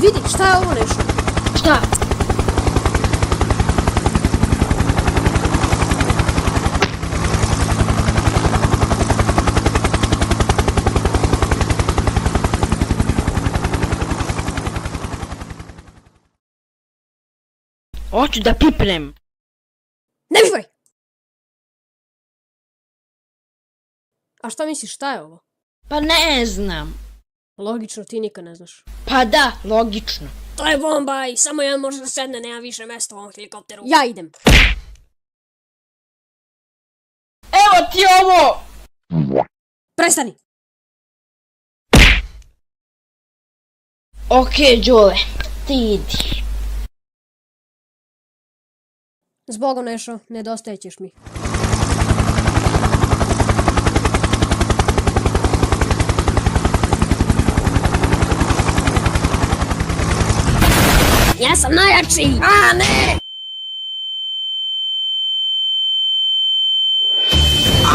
Vidi, šta je ovo nešto? Šta? Hoću da pipnem. Ne pipaj! A šta misliš, šta je ovo? Pa ne znam. Logično, ti nikad ne znaš. Pa da, logično. To je bomba i samo jedan može da sedne, nema više mesta u ovom helikopteru. Ja idem. Evo ti ovo! Prestani! Okej, Đole, ti idi. Zbogom Nešo, nedostajećeš mi. Ja sam najjači! A ne!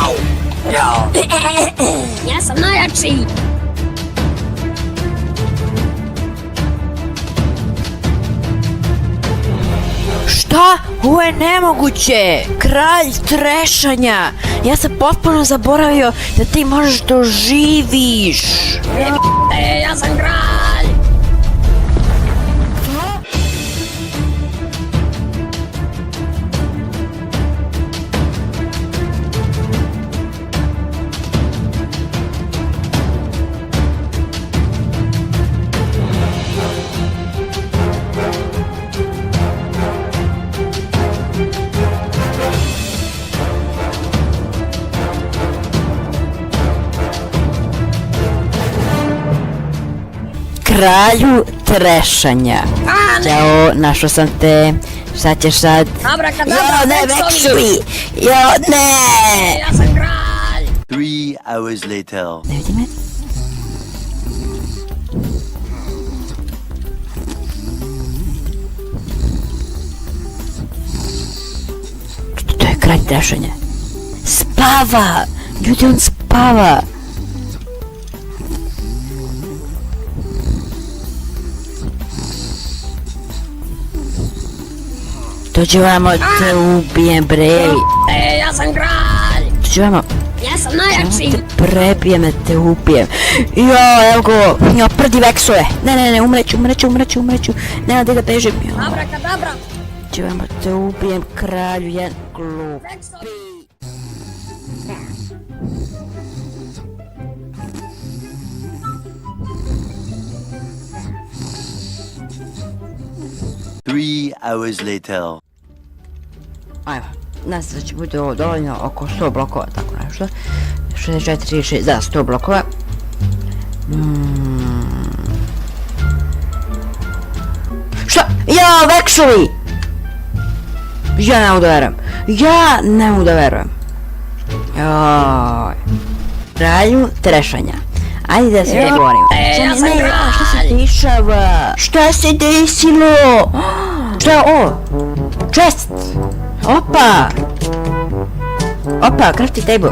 Au! Ja sam najjači! Šta? Ovo je nemoguće! Kralj trešanja! Ja sam potpuno zaboravio da ti možeš da živiš! Ja sam kralj! Kralju trešanja! Ćao, našao sam te. Šta ćeš sad? Abrakadabra, Jo, ne, vekšovi! Jo, ne! Ja sam kralj! 3 hours later. Ne vidi me? To je kralj trešanja. Spava! Ljudi, on spava! Dođi vamo, te ubijem, bre! Ja sam kralj! Dođi vamo! Ja sam najjači! Te prebijem, te ubijem! Jo, evo go! Jo, prdi veksove! Ne, umreću! Nema gdje da bežim! Abrakadabra! Dođi vamo, te ubijem, kralju, jedan glup! Veksovi! 3 hours later. Ajmo, nas da će bude ovo dovoljno oko 100 blokova, tako nešto. 64, 36, da, 100 blokova. Šta? Ja, vekšovi! Ja ne mogu da verujem. Joj. Kralju trešanja. Ajde da se dogovorimo. Ja sam kralj! Šta se dešava? Šta se desilo? Šta je ovo? Chest! Opa! Crafty table.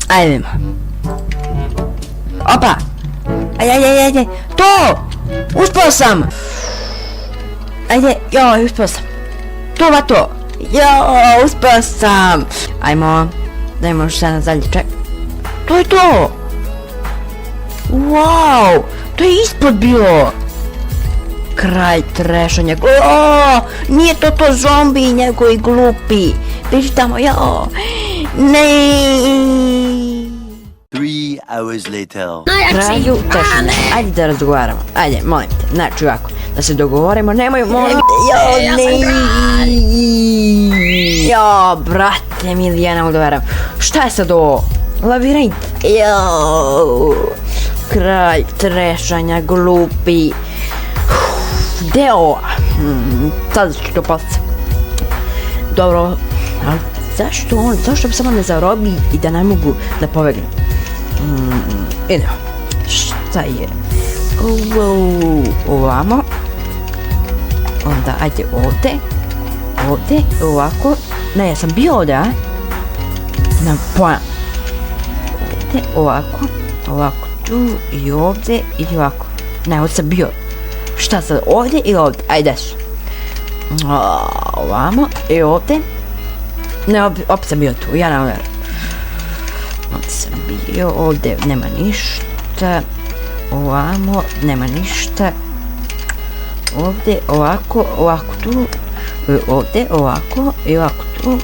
Ajde vidimo. Opa! Ajde! To! Uspio sam! Ajde, joj, uspio sam. To, vato! Joj, uspio sam! Ajmo, dajmo još jedan zadnji ček. To je to! Wow! To je ispod bilo! Kralj trešanja. Nije to zombi njegovi glupi. Beži tamo, jo! Ne! 3 hours later. Kralju trešanja. Ajde da razgovaramo. Ajde, molim te. Znači ovako. Da se dogovorimo. Nemoj, molim te. Jo, ne! Jo, brate mili, ja ne mogu da veram. Šta je sad ovo? Labirint. Jo! Kralj trešanja, glupi. Gde je ovo? Sada ću to palce. Dobro, ali zašto bi samo ne zarobi i da ne mogu da pobegnem? Idemo. Šta je? Ovamo. Onda ajde ovdje, ovako. Ne, ja sam bio ovdje, a? Nemam pojma. Ovdje, ovako tu i ovdje i ovako. Ne, ovdje sam bio. Šta sad, ovdje ili ovdje? Ajde su. Ovamo i ovdje. Ne, opet sam bio tu, ja ne verujem. Ovdje sam bio, ovdje nema ništa. Ovamo, nema ništa. Ovdje, ovako, ovako tu. Ovdje, ovako i ovako tu.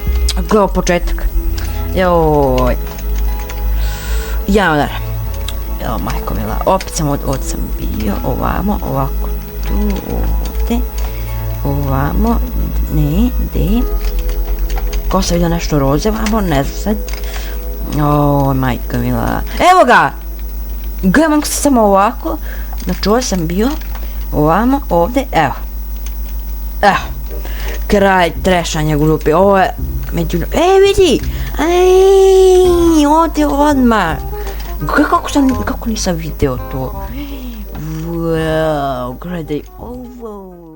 Gledao početak. Joj. Ja ne verujem. Evo, majko mila, opet sam ovdje sam bio, ovamo, ovako tu, ovdje, ovamo, ne, de. Ko sam vidio nešto roze, vamo, ne znam sad. O, majko mila, evo ga! Gledam se samo ovako, znači ovdje sam bio, ovamo, ovdje, evo. Evo, kraj trešanja glupi, ovo je među... vidi! Ej, ovdje odmah! Kako nisam vidio to? Wow, gledaj ovo.